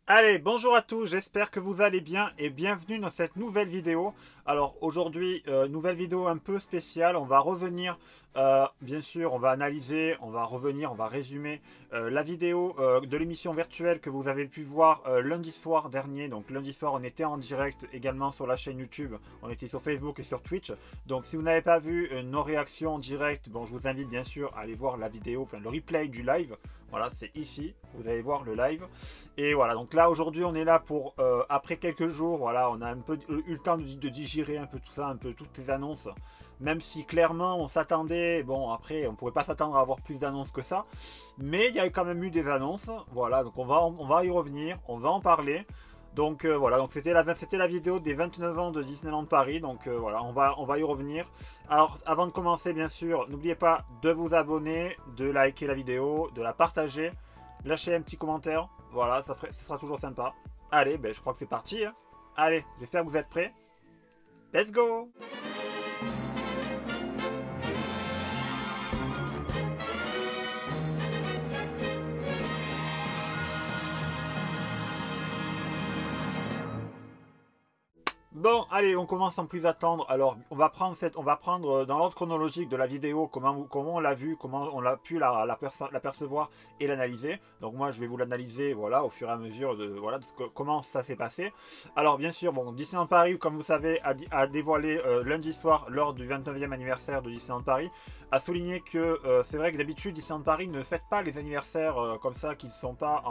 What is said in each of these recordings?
Allez, bonjour à tous, j'espère que vous allez bien et bienvenue dans cette nouvelle vidéo. Alors aujourd'hui, nouvelle vidéo un peu spéciale, on va revenir, bien sûr, on va analyser, on va revenir, on va résumer la vidéo de l'émission virtuelle que vous avez pu voir lundi soir dernier. Donc lundi soir, on était en direct également sur la chaîne YouTube, on était sur Facebook et sur Twitch. Donc si vous n'avez pas vu nos réactions en direct, bon, je vous invite bien sûr à aller voir la vidéo, enfin le replay du live. Voilà, c'est ici, vous allez voir le live. Et voilà, donc là aujourd'hui on est là pour, après quelques jours, voilà, on a un peu eu le temps de digérer un peu tout ça, un peu toutes ces annonces. Même si clairement on s'attendait, bon après on pouvait pas s'attendre à avoir plus d'annonces que ça. Mais il y a quand même eu des annonces, voilà, donc on va y revenir, on va en parler. Donc voilà, donc c'était la vidéo des 29 ans de Disneyland Paris, donc voilà, on va y revenir. Alors avant de commencer bien sûr, n'oubliez pas de vous abonner, de liker la vidéo, de la partager, lâcher un petit commentaire, voilà, ça sera toujours sympa. Allez, ben, je crois que c'est parti, hein. Allez, j'espère que vous êtes prêts. Let's go! Bon, allez, on commence sans plus attendre. Alors, on va prendre dans l'ordre chronologique de la vidéo comment on l'a vu, comment on a pu l'apercevoir et l'analyser. Donc moi, je vais vous l'analyser, voilà, au fur et à mesure de voilà comment ça s'est passé. Alors, bien sûr, bon, Disneyland Paris, comme vous savez, a dévoilé lundi soir lors du 29e anniversaire de Disneyland Paris, a souligné que c'est vrai que d'habitude Disneyland Paris ne fête pas les anniversaires comme ça qui ne sont pas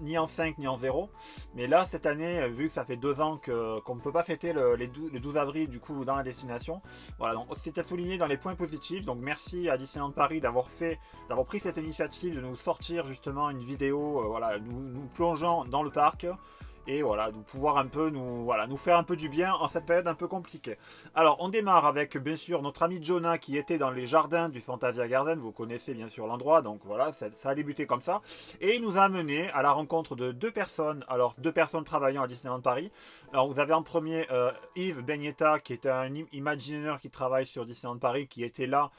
ni en 5 ni en 0. Mais là, cette année, vu que ça fait 2 ans qu'on ne peut pas fêter le 12 avril du coup dans la destination, voilà, donc c'était souligné dans les points positifs. Donc merci à Disneyland Paris d'avoir pris cette initiative de nous sortir justement une vidéo, voilà, nous plongeant dans le parc et voilà, de pouvoir un peu nous faire un peu du bien en cette période un peu compliquée. Alors on démarre avec bien sûr notre ami Jonah qui était dans les jardins du Fantasia Garden, vous connaissez bien sûr l'endroit, donc voilà, ça a débuté comme ça, et il nous a amené à la rencontre de deux personnes, alors deux personnes travaillant à Disneyland Paris. Alors vous avez en premier Yves Begnetta qui est un Imagineer qui travaille sur Disneyland Paris, qui était là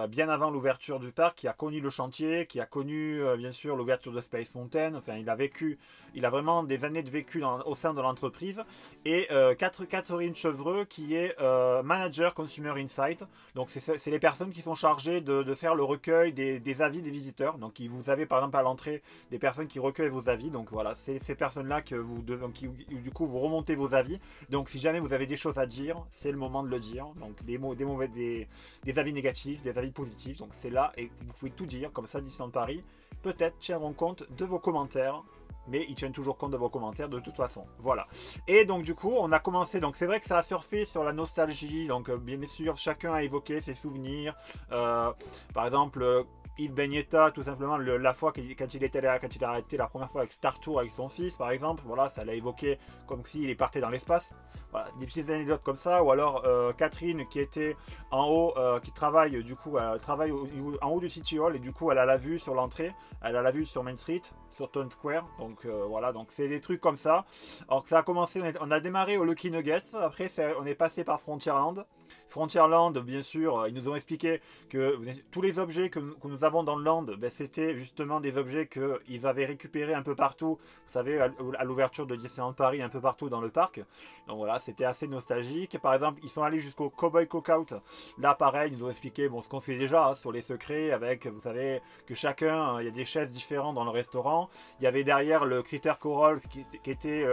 bien avant l'ouverture du parc, qui a connu le chantier, qui a connu bien sûr l'ouverture de Space Mountain. Enfin, il a vraiment des années de vécu au sein de l'entreprise. Et Catherine Chevreux, qui est manager Consumer Insight. Donc, c'est les personnes qui sont chargées de faire le recueil des avis des visiteurs. Donc, vous avez par exemple à l'entrée des personnes qui recueillent vos avis. Donc, voilà, c'est ces personnes-là du coup, vous remontez vos avis. Donc, si jamais vous avez des choses à dire, c'est le moment de le dire. Donc, des avis négatifs, des avis positifs. Donc c'est là et vous pouvez tout dire. Comme ça, Disneyland Paris peut-être tiendront compte de vos commentaires. Mais ils tiennent toujours compte de vos commentaires de toute façon. Voilà. Et donc du coup, on a commencé. Donc c'est vrai que ça a surfé sur la nostalgie. Donc bien sûr, chacun a évoqué ses souvenirs. Par exemple, Yves Begnetta, tout simplement, la fois quand il a arrêté la première fois avec Star Tour avec son fils, par exemple, voilà, ça l'a évoqué comme s'il partait dans l'espace. Voilà, des petites anecdotes comme ça. Ou alors Catherine qui était en haut, qui travaille du coup, elle travaille en haut du City Hall et du coup, elle a la vue sur l'entrée, elle a la vue sur Main Street, sur Town Square. Donc voilà, donc c'est des trucs comme ça. Alors que ça a commencé, on a démarré au Lucky Nuggets. Après, on est passé par Frontierland. Frontierland, bien sûr, ils nous ont expliqué que tous les objets que nous avons dans le land, ben, c'était justement des objets qu'ils avaient récupérés un peu partout. Vous savez, à l'ouverture de Disneyland Paris, un peu partout dans le parc. Donc voilà, c'était assez nostalgique. Par exemple, ils sont allés jusqu'au Cowboy Cookout. Là, pareil, ils nous ont expliqué bon, ce qu'on sait déjà hein, sur les secrets, avec, vous savez, que chacun, il y a des chaises différentes dans le restaurant. Il y avait derrière le Critter Coral, qui était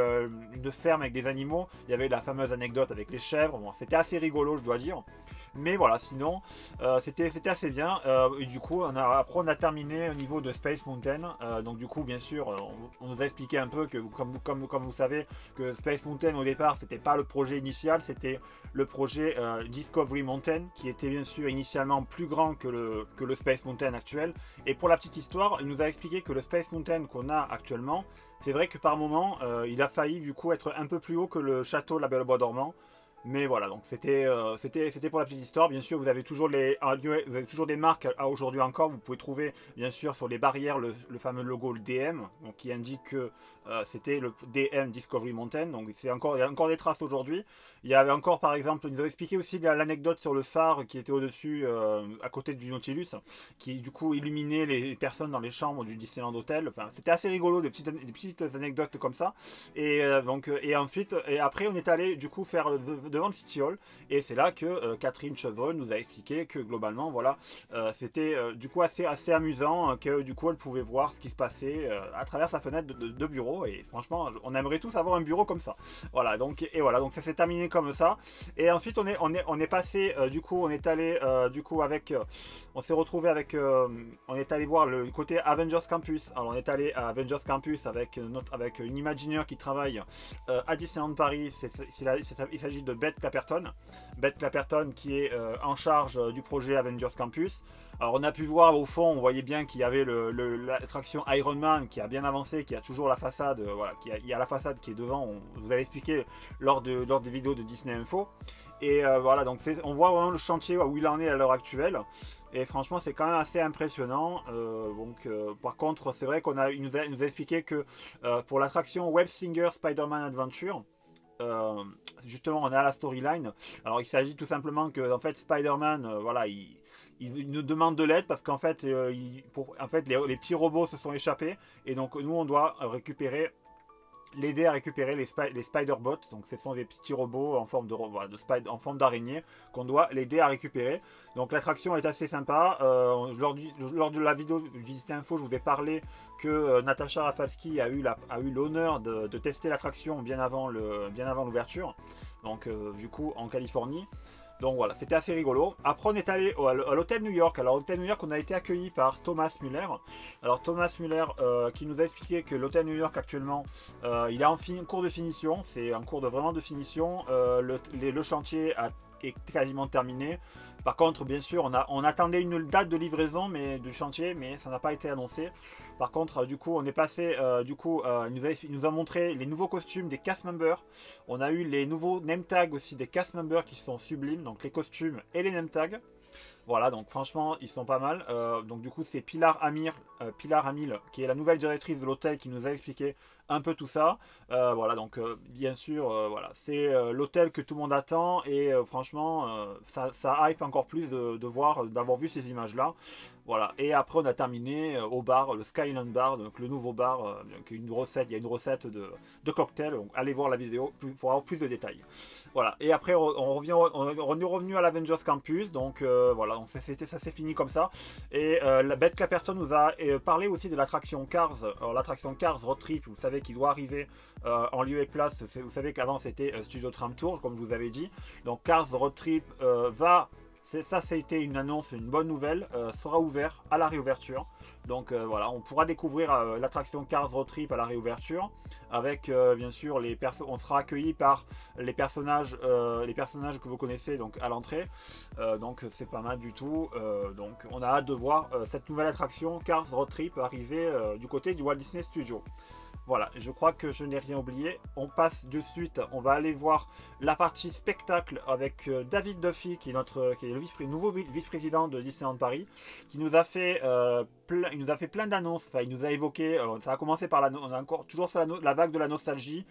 une ferme avec des animaux. Il y avait la fameuse anecdote avec les chèvres. Bon, c'était assez rigolo, je dois dire. Mais voilà, sinon, c'était assez bien. Et du coup, après, on a terminé au niveau de Space Mountain. Donc du coup, bien sûr, on nous a expliqué un peu que, comme vous savez, que Space Mountain, au départ, c'était pas le projet initial, c'était le projet Discovery Mountain, qui était bien sûr initialement plus grand que le Space Mountain actuel. Et pour la petite histoire, il nous a expliqué que le Space Mountain qu'on a actuellement, c'est vrai que par moment, il a failli du coup être un peu plus haut que le château de la Belle au Bois dormant. Mais voilà, donc c'était pour la petite histoire. Bien sûr, vous avez toujours vous avez toujours des marques aujourd'hui encore. Vous pouvez trouver bien sûr sur les barrières le fameux logo, le DM, donc qui indique que c'était le DM Discovery Mountain. Donc il y a encore des traces aujourd'hui. Il y avait encore, par exemple, ils nous avaient expliqué aussi l'anecdote sur le phare qui était au-dessus, à côté du Nautilus, qui du coup illuminait les personnes dans les chambres du Disneyland Hotel. Enfin, c'était assez rigolo, des petites anecdotes comme ça. Et ensuite, et après, on est allé du coup faire devant le City Hall, et c'est là que Catherine Chevreul nous a expliqué que globalement, voilà, c'était du coup assez amusant, que du coup elle pouvait voir ce qui se passait à travers sa fenêtre de bureau, et franchement, on aimerait tous avoir un bureau comme ça. Voilà, donc ça s'est terminé comme ça, et ensuite on est passé, du coup, on est allé du coup on s'est retrouvé avec, on est allé voir le côté Avengers Campus. Alors on est allé à Avengers Campus avec une Imagineer qui travaille à Disneyland Paris. Il s'agit de Beth Clapperton. Beth Clapperton qui est en charge du projet Avengers Campus. Alors on a pu voir au fond, on voyait bien qu'il y avait l'attraction Iron Man qui a bien avancé, qui a toujours la façade, voilà, il y a la façade qui est devant, vous avez expliqué lors des vidéos de Disney Info. Et voilà, donc on voit vraiment le chantier où il en est à l'heure actuelle. Et franchement, c'est quand même assez impressionnant. Par contre, c'est vrai il nous a expliqué que pour l'attraction Web Slinger Spider-Man Adventure, justement, on est à la storyline. Alors, il s'agit tout simplement que, en fait, Spider-Man, voilà, il nous demande de l'aide parce qu'en fait, les petits robots se sont échappés, et donc nous, on doit l'aider à récupérer les Spider-Bots. Donc ce sont des petits robots en forme en forme d'araignée qu'on doit l'aider à récupérer. Donc l'attraction est assez sympa. Lors de la vidéo de Disney Info, je vous ai parlé que Natasha Rafalski a eu l'honneur de tester l'attraction bien avant l'ouverture. Donc du coup en Californie. Donc voilà, c'était assez rigolo. Après, on est allé à l'hôtel New York. Alors, l'hôtel New York, on a été accueilli par Thomas Muller. Alors, Thomas Muller qui nous a expliqué que l'hôtel New York, actuellement, il est en cours de finition. C'est un cours vraiment de finition. Le chantier est quasiment terminé. Par contre, bien sûr, on attendait une date de livraison du chantier, mais ça n'a pas été annoncé. Par contre, du coup, on est passé, il nous a montré les nouveaux costumes des cast members. On a eu les nouveaux name tags aussi des cast members qui sont sublimes, donc les costumes et les name tags. Voilà, donc franchement, ils sont pas mal. Donc du coup, c'est Pilar Amil, qui est la nouvelle directrice de l'hôtel, qui nous a expliqué un peu tout ça. Voilà, donc bien sûr, voilà, c'est l'hôtel que tout le monde attend, et franchement, ça hype encore plus d'avoir vu ces images-là. Voilà, et après on a terminé au bar, le Skyline Bar, donc le nouveau bar, il y a une recette de cocktail. Donc allez voir la vidéo pour avoir plus de détails. Voilà, et après on est revenu à l'Avengers Campus, donc voilà, donc ça s'est fini comme ça. Et la Beth Clapperton nous a parlé aussi de l'attraction Cars. Alors l'attraction Cars Road Trip, vous savez, qui doit arriver en lieu et place. Vous savez qu'avant c'était Studio Tram Tour, comme je vous avais dit. Donc Cars Road Trip ça a été une annonce, une bonne nouvelle, sera ouvert à la réouverture. Donc voilà, on pourra découvrir l'attraction Cars Road Trip à la réouverture, avec bien sûr on sera accueilli par les personnages que vous connaissez donc à l'entrée. Donc c'est pas mal du tout. Donc on a hâte de voir cette nouvelle attraction Cars Road Trip arriver du côté du Walt Disney Studio. Voilà, je crois que je n'ai rien oublié. On passe de suite, on va aller voir la partie spectacle avec David Duffy, qui est le nouveau vice-président de Disneyland Paris, qui nous a fait plein d'annonces. Enfin, il nous a évoqué, ça a commencé par on est encore toujours sur la vague de la nostalgie,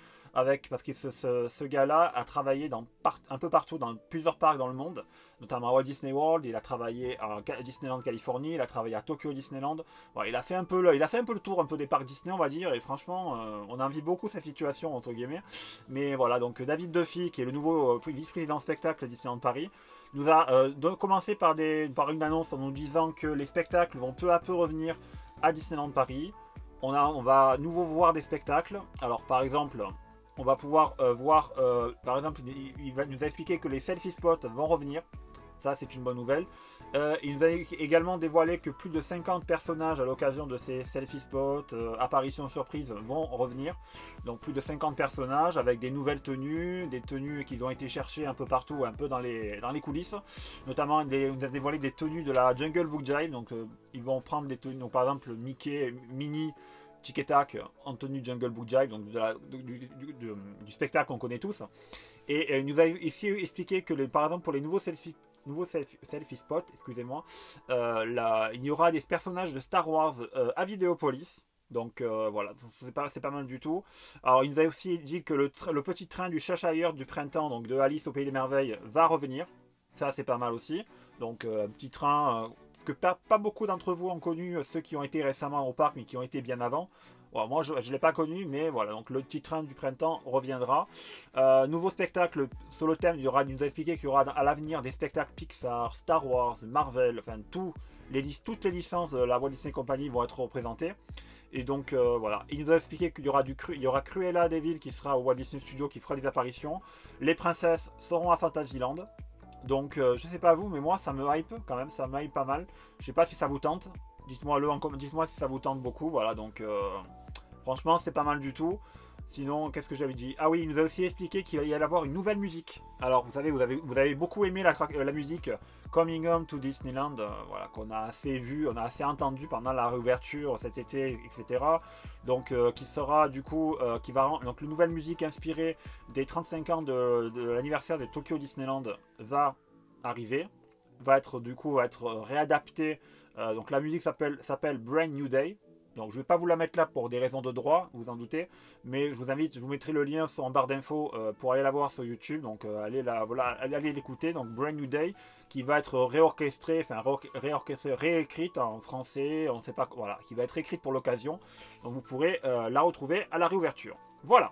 parce que ce gars-là a travaillé un peu partout, dans plusieurs parcs dans le monde, notamment à Walt Disney World. Il a travaillé à Disneyland Californie, il a travaillé à Tokyo Disneyland. Voilà, il a fait un peu le tour des parcs Disney, on va dire, et franchement, on envie beaucoup sa situation, entre guillemets. Mais voilà, donc David Duffy, qui est le nouveau vice-président spectacle de Disneyland Paris, nous a commencé par une annonce en nous disant que les spectacles vont peu à peu revenir à Disneyland Paris. On va à nouveau voir des spectacles. Alors par exemple, on va pouvoir voir, par exemple, il nous a expliqué que les selfie spots vont revenir. Ça, c'est une bonne nouvelle. Il nous a également dévoilé que plus de 50 personnages à l'occasion de ces selfie spots, apparitions surprises, vont revenir. Donc plus de 50 personnages avec des nouvelles tenues, des tenues qui ont été cherchées un peu partout, un peu dans les coulisses. Notamment, il nous a dévoilé des tenues de la Jungle Book Jive. Donc ils vont prendre des tenues, donc par exemple Mickey, Minnie Tic et Tac en tenue Jungle Book Jive, donc du spectacle qu'on connaît tous. Et il nous a ici expliqué que, par exemple, pour les nouveaux selfie spots, excusez-moi, il y aura des personnages de Star Wars à Vidéopolis. Donc voilà, c'est pas mal du tout. Alors il nous a aussi dit que le petit train du Cheshire du printemps, donc de Alice au Pays des Merveilles, va revenir. Ça c'est pas mal aussi. Donc un petit train que pas beaucoup d'entre vous ont connu, ceux qui ont été récemment au parc mais qui ont été bien avant. Bon, moi je ne l'ai pas connu, mais voilà, donc le petit train du printemps reviendra. Nouveau spectacle sur le thème, il nous a expliqué qu'il y aura à l'avenir des spectacles Pixar, Star Wars, Marvel, enfin toutes les licences de la Walt Disney Company vont être représentées. Et donc voilà, il nous a expliqué qu'il y aura Cruella de Vil qui sera au Walt Disney Studio, qui fera des apparitions. Les princesses seront à Fantasyland. Donc je sais pas vous, mais moi ça me hype quand même, ça me hype pas mal. Je sais pas si ça vous tente. Dites-moi si ça vous tente beaucoup. Voilà, donc franchement c'est pas mal du tout. Sinon, qu'est-ce que j'avais dit? Ah oui, il nous a aussi expliqué qu'il allait y avoir une nouvelle musique. Alors, vous avez beaucoup aimé la musique Coming Home to Disneyland, voilà, qu'on a assez vu, on a assez entendu pendant la réouverture cet été, etc. Donc, qui sera du coup, donc une nouvelle musique inspirée des 35 ans de l'anniversaire de Tokyo Disneyland va arriver, va être réadaptée. Donc, la musique s'appelle Brand New Day. Donc je ne vais pas vous la mettre là pour des raisons de droit, vous en doutez, mais je vous mettrai le lien en barre d'infos pour aller la voir sur YouTube. Donc allez l'écouter. Donc Brand New Day qui va être réorchestrée, réécrite en français, on ne sait pas, voilà, qui va être écrite pour l'occasion. Donc vous pourrez la retrouver à la réouverture. Voilà.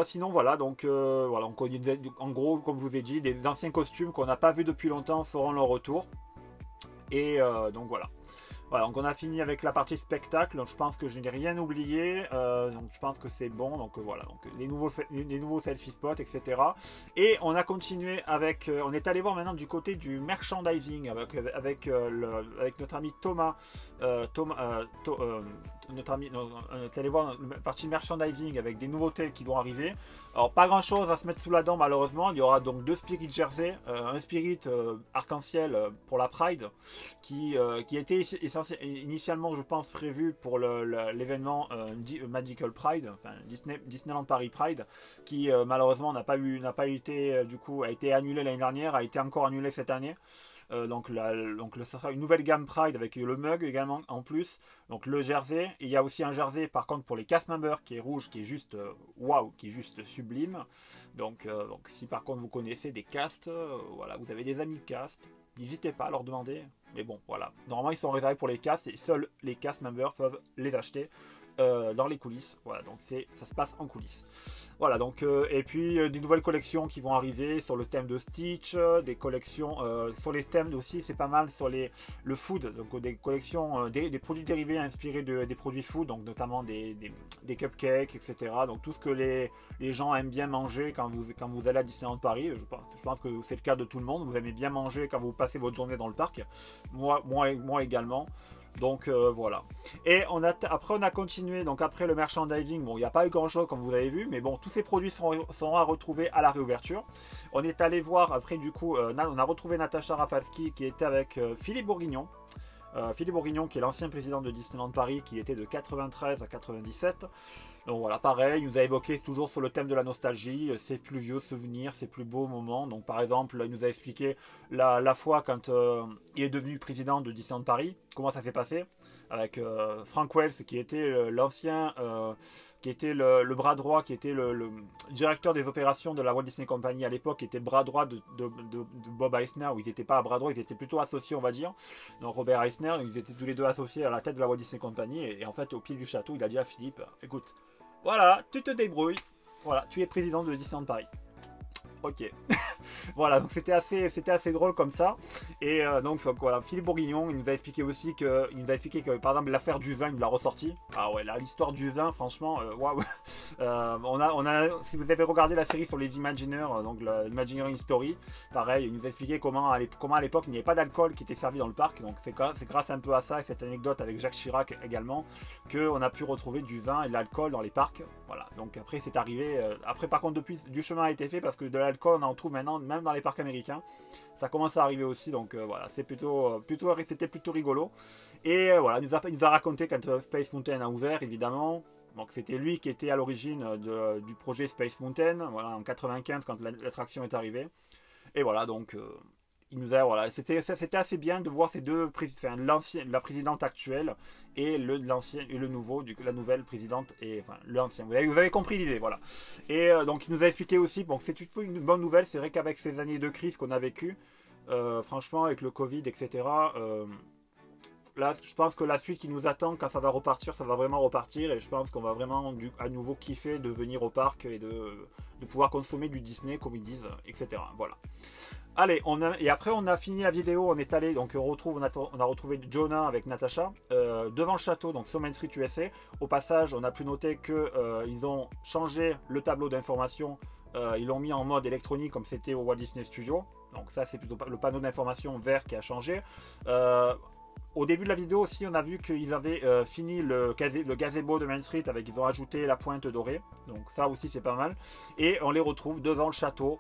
Sinon voilà, donc voilà, en gros, comme je vous ai dit, des anciens costumes qu'on n'a pas vus depuis longtemps feront leur retour. Et donc voilà. Voilà, donc on a fini avec la partie spectacle, donc je pense que je n'ai rien oublié, donc je pense que c'est bon, donc voilà, donc les nouveaux selfie spots, etc. Et on a continué avec, on est allé voir maintenant du côté du merchandising avec notre ami Thomas, on est allé voir la partie merchandising avec des nouveautés qui vont arriver. Alors pas grand chose à se mettre sous la dent malheureusement, il y aura donc 2 Spirit Jersey, un Spirit arc-en-ciel pour la Pride qui a été initialement je pense prévu pour l'événement Magical Pride, enfin Disneyland Paris Pride, qui malheureusement n'a pas été du coup a été annulé l'année dernière, a été encore annulé cette année. Donc ça sera une nouvelle gamme Pride avec le mug également en plus. Donc le jersey, et il y a aussi un jersey par contre pour les cast members qui est rouge, qui est juste waouh, qui est juste sublime. Donc si par contre vous connaissez des casts, voilà, vous avez des amis cast, n'hésitez pas à leur demander. Mais bon voilà, normalement ils sont réservés pour les casts et seuls les cast members peuvent les acheter dans les coulisses. Voilà, donc ça se passe en coulisses. Voilà, donc et puis des nouvelles collections qui vont arriver sur le thème de Stitch, des collections sur les thèmes aussi, c'est pas mal sur le food, donc des collections, des produits dérivés inspirés des produits food, donc notamment des cupcakes, etc. Donc tout ce que les gens aiment bien manger quand vous allez à Disneyland Paris. Je pense que c'est le cas de tout le monde, vous aimez bien manger quand vous passez votre journée dans le parc, moi également. Donc voilà. Et après on a continué, donc après le merchandising, bon il n'y a pas eu grand chose comme vous avez vu, mais bon tous ces produits seront à retrouver à la réouverture. On est allé voir après du coup, on a retrouvé Natacha Rafalski qui était avec Philippe Bourguignon. Philippe Bourguignon qui est l'ancien président de Disneyland Paris qui était de 93 à 97. Donc voilà, pareil, il nous a évoqué toujours sur le thème de la nostalgie, ses plus vieux souvenirs, ses plus beaux moments. Donc par exemple, il nous a expliqué la fois quand il est devenu président de Disneyland Paris, comment ça s'est passé, avec Frank Wells qui était l'ancien, qui était le bras droit, qui était le directeur des opérations de la Walt Disney Company à l'époque, qui était le bras droit de Bob Eisner, où ils n'étaient pas à bras droit, ils étaient plutôt associés on va dire. Donc Robert Eisner, ils étaient tous les deux associés à la tête de la Walt Disney Company, et en fait au pied du château, il a dit à Philippe, écoute, voilà, tu te débrouilles, voilà, tu es président de Disneyland Paris. Ok. Voilà, donc c'était assez drôle comme ça. Et donc voilà, Philippe Bourguignon, il nous a expliqué aussi que, par exemple l'affaire du vin, il nous l'a ressorti. Ah ouais, là l'histoire du vin, franchement, waouh. Si vous avez regardé la série sur les Imagineers, donc l'Imagineering Story, pareil, il nous a expliqué comment à l'époque il n'y avait pas d'alcool qui était servi dans le parc. Donc c'est grâce un peu à ça et cette anecdote avec Jacques Chirac également qu'on a pu retrouver du vin et de l'alcool dans les parcs. Voilà, donc après c'est arrivé. Après par contre depuis du chemin a été fait parce que de l'alcool on en trouve maintenant même dans les parcs américains. Ça commence à arriver aussi, donc voilà, c'était plutôt rigolo. Et voilà, il nous a raconté quand Space Mountain a ouvert, évidemment. Donc c'était lui qui était à l'origine du projet Space Mountain, voilà, en 95 quand l'attraction est arrivée. Et voilà, donc il nous a, voilà, c'était assez bien de voir ces deux la présidente actuelle et l'ancien et le nouveau, la nouvelle présidente et enfin l'ancien. Vous avez compris l'idée, voilà. Et donc il nous a expliqué aussi, bon, c'est une bonne nouvelle. C'est vrai qu'avec ces années de crise qu'on a vécues, franchement, avec le Covid, etc. Là, je pense que la suite qui nous attend, quand ça va repartir, ça va vraiment repartir. Et je pense qu'on va vraiment à nouveau kiffer de venir au parc et de pouvoir consommer du Disney, comme ils disent, etc. Voilà. Allez, et après on a fini la vidéo, on est allé, donc on a retrouvé Jonah avec Natasha devant le château, donc sur Main Street USA. Au passage, on a pu noter qu'ils ont changé le tableau d'information, ils l'ont mis en mode électronique comme c'était au Walt Disney Studio. Donc ça c'est plutôt le panneau d'information vert qui a changé. Au début de la vidéo aussi, on a vu qu'ils avaient fini le gazebo de Main Street, ils ont ajouté la pointe dorée. Donc ça aussi c'est pas mal. Et on les retrouve devant le château.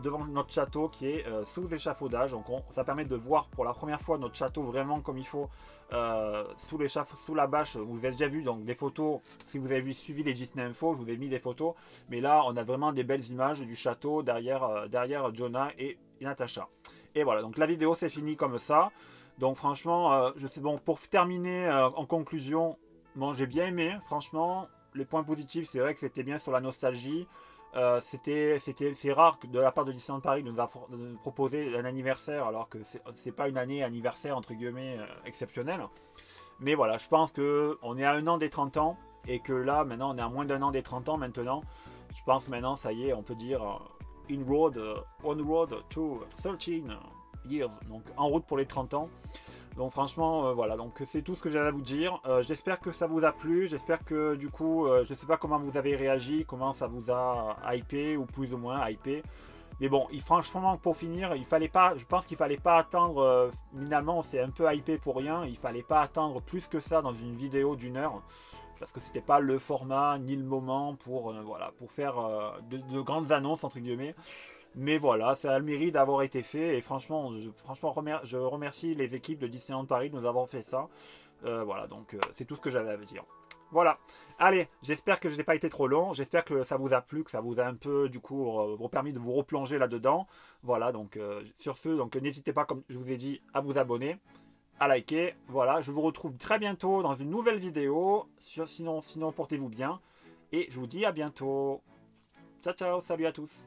Devant notre château qui est sous échafaudage. Donc ça permet de voir pour la première fois notre château vraiment comme il faut sous la bâche. Vous avez déjà vu donc des photos. Si vous avez suivi les Disney Info, je vous ai mis des photos. Mais là, on a vraiment des belles images du château derrière Jonah et Natasha. Et voilà, donc la vidéo c'est fini comme ça. Donc franchement, bon, pour terminer en conclusion, bon, j'ai bien aimé. Franchement, les points positifs, c'est vrai que c'était bien sur la nostalgie. C'est rare de la part de Disneyland Paris de nous proposer un anniversaire alors que c'est pas une année anniversaire entre guillemets exceptionnelle. Mais voilà, je pense que on est à 1 an des 30 ans et que là maintenant on est à moins d'1 an des 30 ans maintenant. Je pense maintenant ça y est, on peut dire on road to 13 years, donc en route pour les 30 ans. Donc franchement voilà, donc c'est tout ce que j'avais à vous dire. J'espère que ça vous a plu, j'espère que du coup je sais pas comment vous avez réagi, comment ça vous a hypé ou plus ou moins hypé. Mais bon, franchement pour finir, je pense qu'il fallait pas attendre, finalement on s'est un peu hypé pour rien, il fallait pas attendre plus que ça dans une vidéo d'1 heure. Parce que c'était pas le format ni le moment pour faire de grandes annonces entre guillemets. Mais voilà, ça a le mérite d'avoir été fait et franchement, je remercie les équipes de Disneyland Paris de nous avoir fait ça. Voilà, donc c'est tout ce que j'avais à vous dire. Voilà, allez, j'espère que je n'ai pas été trop long, j'espère que ça vous a plu, que ça vous a un peu du coup permis de vous replonger là-dedans. Voilà, donc sur ce, donc n'hésitez pas, comme je vous ai dit, à vous abonner, à liker. Voilà, je vous retrouve très bientôt dans une nouvelle vidéo. Sinon portez-vous bien et je vous dis à bientôt. Ciao, ciao, salut à tous.